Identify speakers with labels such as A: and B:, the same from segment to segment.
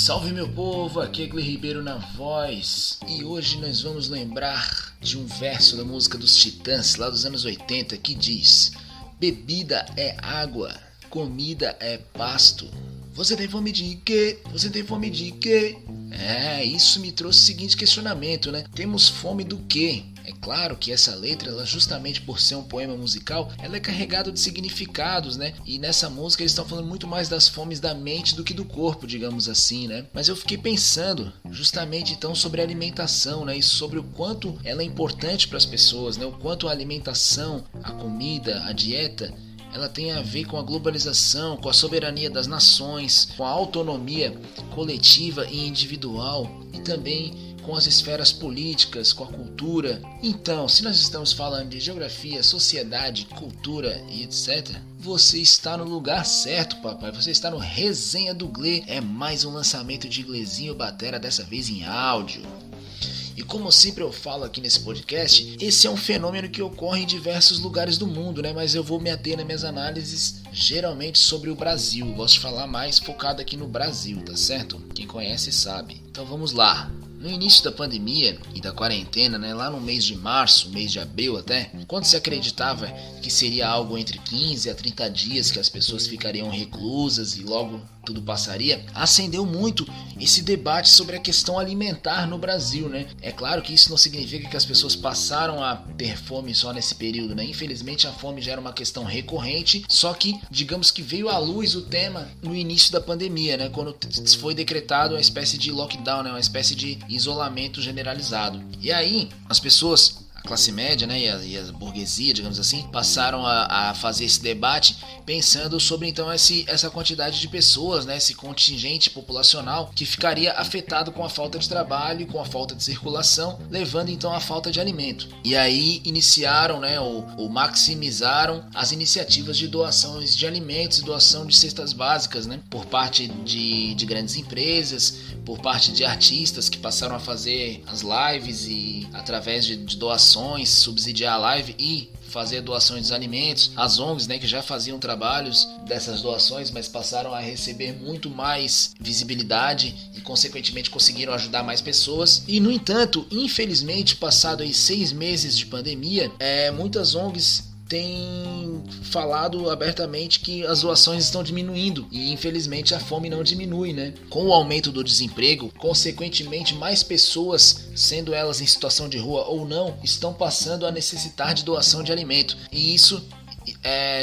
A: Salve meu povo, aqui é Gle Ribeiro na voz e hoje nós vamos lembrar de um verso da música dos Titãs lá dos anos 80 que diz: bebida é água, comida é pasto. Você tem fome de quê? Você tem fome de quê? Isso me trouxe o seguinte questionamento, né? Temos fome do quê? É claro que essa letra, ela, justamente por ser um poema musical, ela é carregada de significados, né? E nessa música eles estão falando muito mais das fomes da mente do que do corpo, digamos assim, né? Mas eu fiquei pensando justamente então sobre a alimentação, né? E sobre o quanto ela é importante para as pessoas, né? O quanto a alimentação, a comida, a dieta, ela tem a ver com a globalização, com a soberania das nações, com a autonomia coletiva e individual e também com as esferas políticas, com a cultura. Então, se nós estamos falando de geografia, sociedade, cultura e etc., você está no lugar certo, papai. Você está no Resenha do Gle. É mais um lançamento de Glezinho Batera, dessa vez em áudio. E como sempre eu falo aqui nesse podcast, esse é um fenômeno que ocorre em diversos lugares do mundo, né? Mas eu vou me ater nas minhas análises geralmente sobre o Brasil. Eu gosto de falar mais focado aqui no Brasil, tá certo? Quem conhece sabe. Então vamos lá. No início da pandemia e da quarentena, né, lá no mês de março, mês de abril até, quando se acreditava que seria algo entre 15 a 30 dias que as pessoas ficariam reclusas e logo tudo passaria, acendeu muito esse debate sobre a questão alimentar no Brasil, né? É claro que isso não significa que as pessoas passaram a ter fome só nesse período, né? Infelizmente a fome já era uma questão recorrente, só que digamos que veio à luz o tema no início da pandemia, né? Quando foi decretado uma espécie de lockdown, né? Uma espécie de isolamento generalizado. E aí as pessoas, a classe média, né, e a burguesia, digamos assim, passaram a fazer esse debate pensando sobre então essa quantidade de pessoas, né, esse contingente populacional que ficaria afetado com a falta de trabalho, com a falta de circulação, levando então à falta de alimento. E aí iniciaram, né, ou maximizaram as iniciativas de doações de alimentos e doação de cestas básicas, né, por parte de grandes empresas, por parte de artistas que passaram a fazer as lives e através de doações subsidiar a live e fazer doações dos alimentos. As ONGs, né, que já faziam trabalhos dessas doações, mas passaram a receber muito mais visibilidade e consequentemente conseguiram ajudar mais pessoas. E no entanto, infelizmente, passado aí 6 meses de pandemia, muitas ONGs tem falado abertamente que as doações estão diminuindo e infelizmente a fome não diminui, né? Com o aumento do desemprego, consequentemente mais pessoas, sendo elas em situação de rua ou não, estão passando a necessitar de doação de alimento. E isso,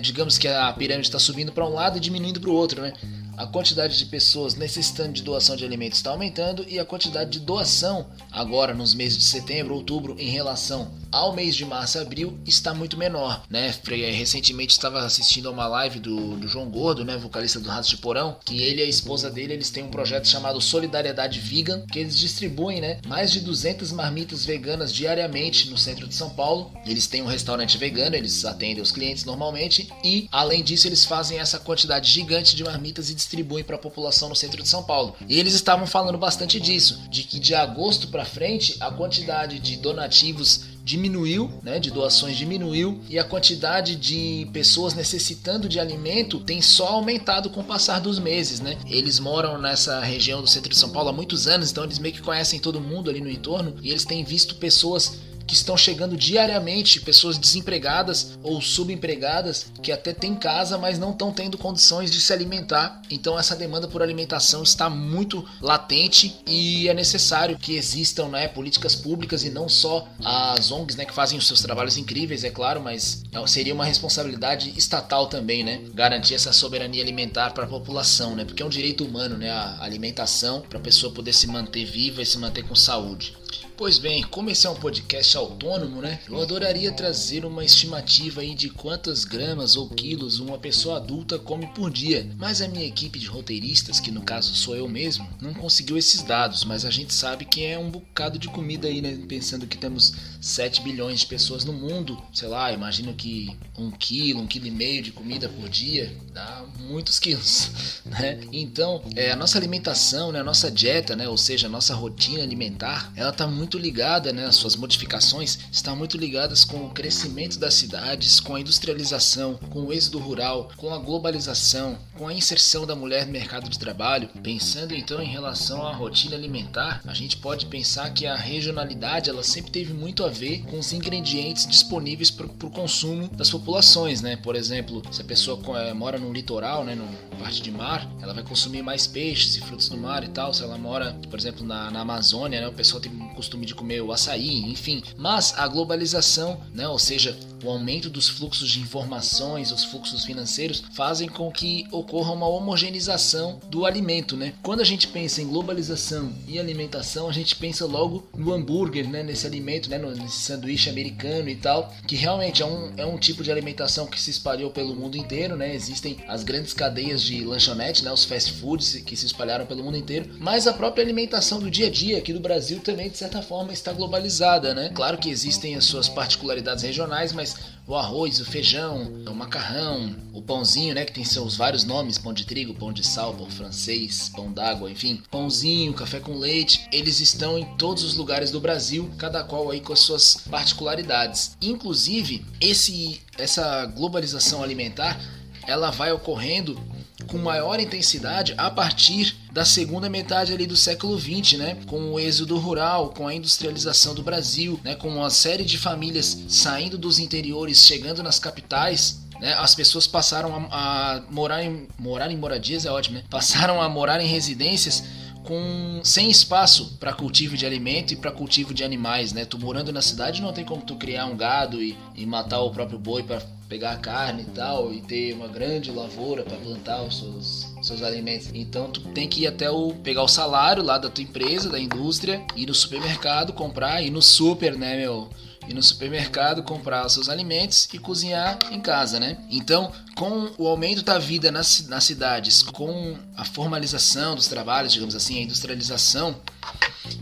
A: digamos que a pirâmide está subindo para um lado e diminuindo para o outro, né? A quantidade de pessoas necessitando de doação de alimentos está aumentando e a quantidade de doação agora nos meses de setembro, outubro, em relação ao mês de março e abril, está muito menor, né? Recentemente estava assistindo a uma live do João Gordo, né, vocalista do Ratos de Porão, que ele e a esposa dele, eles têm um projeto chamado Solidariedade Vegan, que eles distribuem, né, mais de 200 marmitas veganas diariamente no centro de São Paulo. Eles têm um restaurante vegano, eles atendem os clientes normalmente e, além disso, eles fazem essa quantidade gigante de marmitas e distribuem para a população no centro de São Paulo. E eles estavam falando bastante disso, de que de agosto para frente a quantidade de donativos diminuiu, né, de doações diminuiu e a quantidade de pessoas necessitando de alimento tem só aumentado com o passar dos meses, né? Eles moram nessa região do centro de São Paulo há muitos anos, então eles meio que conhecem todo mundo ali no entorno e eles têm visto pessoas que estão chegando diariamente, pessoas desempregadas ou subempregadas que até têm casa, mas não estão tendo condições de se alimentar. Então essa demanda por alimentação está muito latente e é necessário que existam, né, políticas públicas e não só as ONGs, né, que fazem os seus trabalhos incríveis, é claro, mas seria uma responsabilidade estatal também, né, garantir essa soberania alimentar para a população, né, porque é um direito humano, né, a alimentação, para a pessoa poder se manter viva e se manter com saúde. Pois bem, como esse é um podcast autônomo, né? Eu adoraria trazer uma estimativa aí de quantas gramas ou quilos uma pessoa adulta come por dia. Mas a minha equipe de roteiristas, que no caso sou eu mesmo, não conseguiu esses dados. Mas a gente sabe que é um bocado de comida aí, né? Pensando que temos 7 bilhões de pessoas no mundo. Sei lá, imagino que 1 quilo, 1,5 quilo de comida por dia dá muitos quilos, né? Então, a nossa alimentação, né? A nossa dieta, né? Ou seja, a nossa rotina alimentar, ela tá muito muito ligada, né, as suas modificações estão muito ligadas com o crescimento das cidades, com a industrialização, com o êxodo rural, com a globalização, com a inserção da mulher no mercado de trabalho. Pensando então em relação à rotina alimentar, a gente pode pensar que a regionalidade ela sempre teve muito a ver com os ingredientes disponíveis para o consumo das populações, né? Por exemplo, se a pessoa mora no litoral, né, na parte de mar, ela vai consumir mais peixes e frutos do mar e tal. Se ela mora, por exemplo, na Amazônia, né, o pessoal tem o costume de comer o açaí, enfim. Mas a globalização, né, ou seja, o aumento dos fluxos de informações, os fluxos financeiros, fazem com que ocorra uma homogeneização do alimento, né? Quando a gente pensa em globalização e alimentação, a gente pensa logo no hambúrguer, né, nesse alimento, né, nesse sanduíche americano e tal, que realmente é um tipo de alimentação que se espalhou pelo mundo inteiro, né? Existem as grandes cadeias de lanchonete, né, os fast foods que se espalharam pelo mundo inteiro, mas a própria alimentação do dia a dia aqui do Brasil também, de certa forma, está globalizada, né? Claro que existem as suas particularidades regionais, mas o arroz, o feijão, o macarrão, o pãozinho, né, que tem seus vários nomes, pão de trigo, pão de sal, pão francês, pão d'água, enfim, pãozinho, café com leite, eles estão em todos os lugares do Brasil, cada qual aí com as suas particularidades. Inclusive, essa globalização alimentar, ela vai ocorrendo com maior intensidade a partir da segunda metade ali do século XX, né? Com o êxodo rural, com a industrialização do Brasil, né? Com uma série de famílias saindo dos interiores, chegando nas capitais, né? As pessoas passaram a morar em moradias, é ótimo, né? Passaram a morar em residências sem espaço para cultivo de alimento e para cultivo de animais, né? Tu morando na cidade não tem como tu criar um gado e matar o próprio boi para pegar a carne e tal, e ter uma grande lavoura para plantar os seus alimentos. Então tu tem que ir até pegar o salário lá da tua empresa, da indústria, ir no supermercado comprar, ir no super, né, meu? Ir no supermercado comprar os seus alimentos e cozinhar em casa, né? Então, com o aumento da vida nas cidades, com a formalização dos trabalhos, digamos assim, a industrialização,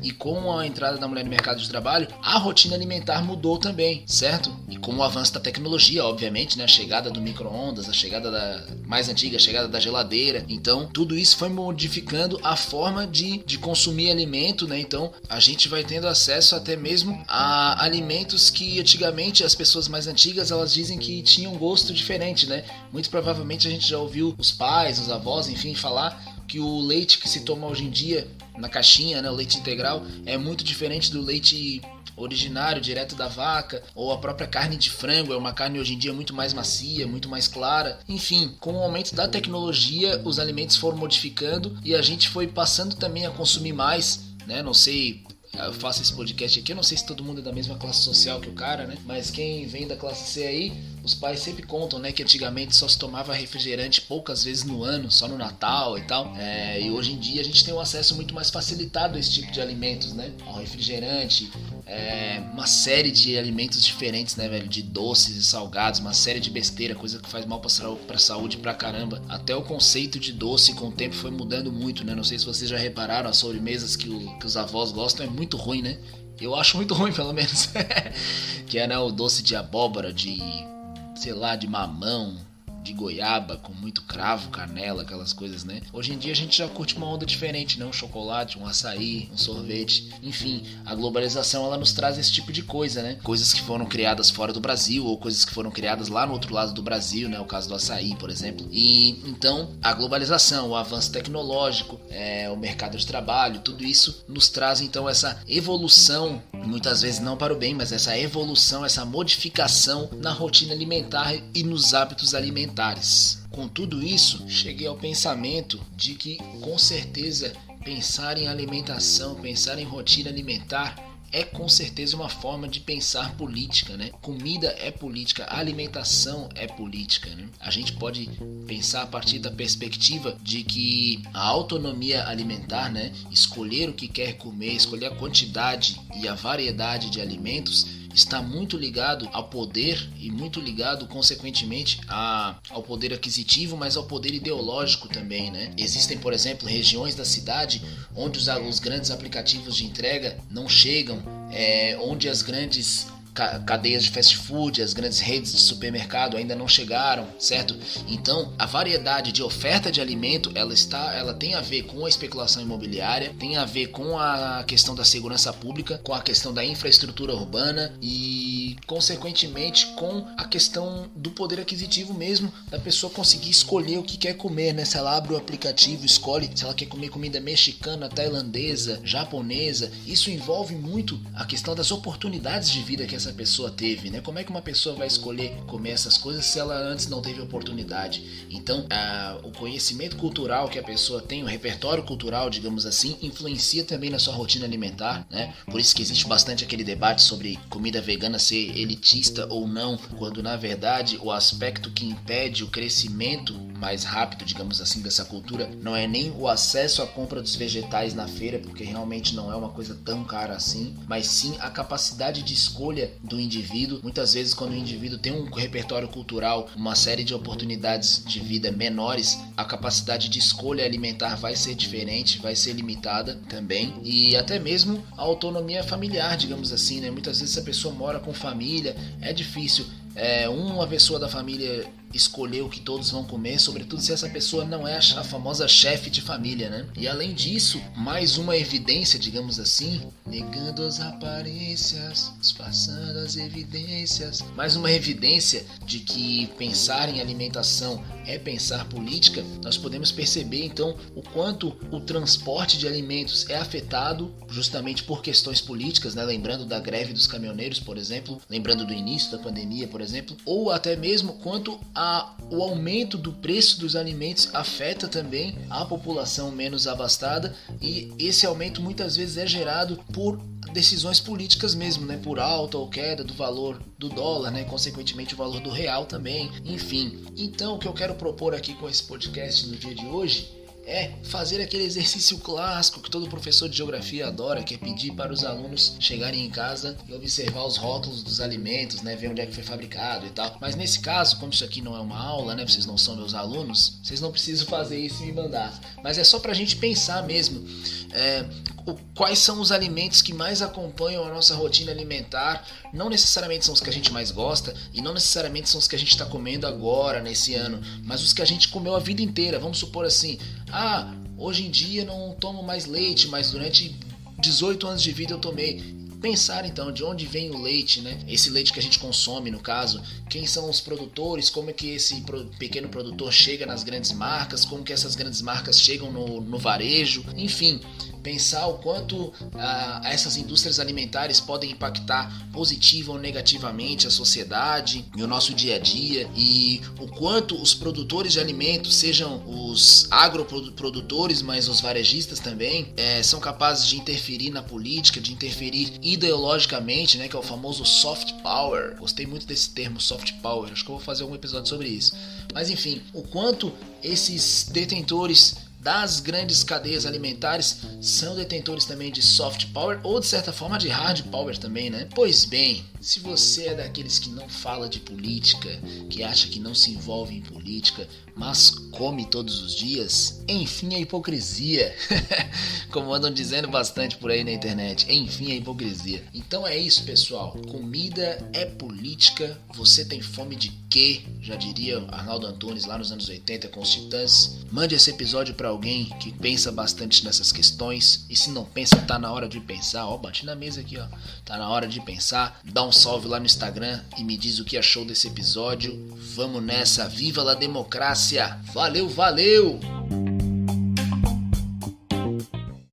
A: e com a entrada da mulher no mercado de trabalho, a rotina alimentar mudou também, certo? E com o avanço da tecnologia, obviamente, né? A chegada do micro-ondas, a chegada mais antiga, a chegada da geladeira. Então, tudo isso foi modificando a forma de consumir alimento, né? Então, a gente vai tendo acesso até mesmo a alimentos que antigamente as pessoas mais antigas, elas dizem que tinham gosto diferente, né? Muito provavelmente a gente já ouviu os pais, os avós, enfim, falar que o leite que se toma hoje em dia na caixinha, né, o leite integral, é muito diferente do leite originário, direto da vaca, ou a própria carne de frango, é uma carne hoje em dia muito mais macia, muito mais clara. Enfim, com o aumento da tecnologia, os alimentos foram modificando e a gente foi passando também a consumir mais, né? Não sei, eu faço esse podcast aqui, eu não sei se todo mundo é da mesma classe social que o cara, né? Mas quem vem da classe C aí, os pais sempre contam, né, que antigamente só se tomava refrigerante poucas vezes no ano, só no Natal e tal. E hoje em dia a gente tem um acesso muito mais facilitado a esse tipo de alimentos, né? Ao refrigerante, uma série de alimentos diferentes, né, velho? De doces e salgados, uma série de besteira, coisa que faz mal pra saúde pra caramba. Até o conceito de doce com o tempo foi mudando muito, né? Não sei se vocês já repararam, as sobremesas que os avós gostam é muito ruim, né? Eu acho muito ruim, pelo menos. Que é, né, o doce de abóbora, de mamão, de goiaba, com muito cravo, canela, aquelas coisas, né? Hoje em dia a gente já curte uma onda diferente, né? Um chocolate, um açaí, um sorvete. Enfim, a globalização, ela nos traz esse tipo de coisa, né? Coisas que foram criadas fora do Brasil, ou coisas que foram criadas lá no outro lado do Brasil, né? O caso do açaí, por exemplo. E então, a globalização, o avanço tecnológico, o mercado de trabalho, tudo isso nos traz então essa evolução, muitas vezes não para o bem, mas essa evolução, essa modificação na rotina alimentar e nos hábitos alimentares. Com tudo isso, cheguei ao pensamento de que, com certeza, pensar em alimentação, pensar em rotina alimentar é com certeza uma forma de pensar política, né? Comida é política, alimentação é política, né? A gente pode pensar a partir da perspectiva de que a autonomia alimentar, né? Escolher o que quer comer, escolher a quantidade e a variedade de alimentos está muito ligado ao poder e muito ligado, consequentemente, ao poder aquisitivo, mas ao poder ideológico também, né? Existem, por exemplo, regiões da cidade onde os grandes aplicativos de entrega não chegam, onde as grandes cadeias de fast food, as grandes redes de supermercado ainda não chegaram, certo? Então, a variedade de oferta de alimento, ela tem a ver com a especulação imobiliária, tem a ver com a questão da segurança pública, com a questão da infraestrutura urbana e, consequentemente, com a questão do poder aquisitivo mesmo, da pessoa conseguir escolher o que quer comer, né? Se ela abre o aplicativo, escolhe se ela quer comer comida mexicana, tailandesa, japonesa. Isso envolve muito a questão das oportunidades de vida que essa pessoa teve, né? Como é que uma pessoa vai escolher comer essas coisas se ela antes não teve oportunidade? Então, o conhecimento cultural que a pessoa tem, o repertório cultural, digamos assim, influencia também na sua rotina alimentar, né? Por isso que existe bastante aquele debate sobre comida vegana ser elitista ou não, quando na verdade o aspecto que impede o crescimento mais rápido, digamos assim, dessa cultura não é nem o acesso à compra dos vegetais na feira, porque realmente não é uma coisa tão cara assim, mas sim a capacidade de escolha do indivíduo. Muitas vezes, quando o indivíduo tem um repertório cultural, uma série de oportunidades de vida menores, a capacidade de escolha alimentar vai ser diferente, vai ser limitada também, e até mesmo a autonomia familiar, digamos assim, né? Muitas vezes a pessoa mora com família, é difícil uma pessoa da família escolher o que todos vão comer, sobretudo se essa pessoa não é a famosa chefe de família, né? E além disso, mais uma evidência, digamos assim, negando as aparências, disfarçando as evidências, mais uma evidência de que pensar em alimentação é pensar política. Nós podemos perceber então o quanto o transporte de alimentos é afetado justamente por questões políticas, né? Lembrando da greve dos caminhoneiros, por exemplo, lembrando do início da pandemia, por exemplo, ou até mesmo quanto o aumento do preço dos alimentos afeta também a população menos abastada, e esse aumento muitas vezes é gerado por decisões políticas mesmo, né? Por alta ou queda do valor do dólar, né? Consequentemente o valor do real também, enfim. Então o que eu quero propor aqui com esse podcast no dia de hoje é fazer aquele exercício clássico que todo professor de geografia adora, que é pedir para os alunos chegarem em casa e observar os rótulos dos alimentos, né, ver onde é que foi fabricado e tal. Mas nesse caso, como isso aqui não é uma aula, né, vocês não são meus alunos, vocês não precisam fazer isso e me mandar. Mas é só pra gente pensar mesmo, quais são os alimentos que mais acompanham a nossa rotina alimentar. Não necessariamente são os que a gente mais gosta e não necessariamente são os que a gente está comendo agora, nesse ano, mas os que a gente comeu a vida inteira. Vamos supor assim, hoje em dia não tomo mais leite, mas durante 18 anos de vida eu tomei. Pensar então de onde vem o leite, né? Esse leite que a gente consome, no caso, quem são os produtores, como é que esse pequeno produtor chega nas grandes marcas, como que essas grandes marcas chegam no varejo, enfim, pensar o quanto essas indústrias alimentares podem impactar positiva ou negativamente a sociedade e o nosso dia a dia, e o quanto os produtores de alimentos, sejam os agroprodutores, mas os varejistas também, são capazes de interferir na política, de interferir ideologicamente, né, que é o famoso soft power. Gostei muito desse termo, soft power, acho que eu vou fazer algum episódio sobre isso. Mas enfim, o quanto esses detentores das grandes cadeias alimentares são detentores também de soft power, ou de certa forma de hard power também, né? Pois bem, se você é daqueles que não fala de política, que acha que não se envolve em política, mas come todos os dias, enfim a hipocrisia. Como andam dizendo bastante por aí na internet, enfim a hipocrisia. Então é isso, pessoal, comida é política. Você tem fome de quê? Já diria Arnaldo Antunes lá nos anos 80 com os Titãs. Mande esse episódio para alguém que pensa bastante nessas questões, e se não pensa, tá na hora de pensar. Bati na mesa aqui, tá na hora de pensar. Dá um salve lá no Instagram e me diz o que achou desse episódio. Vamos nessa, viva la democracia, valeu!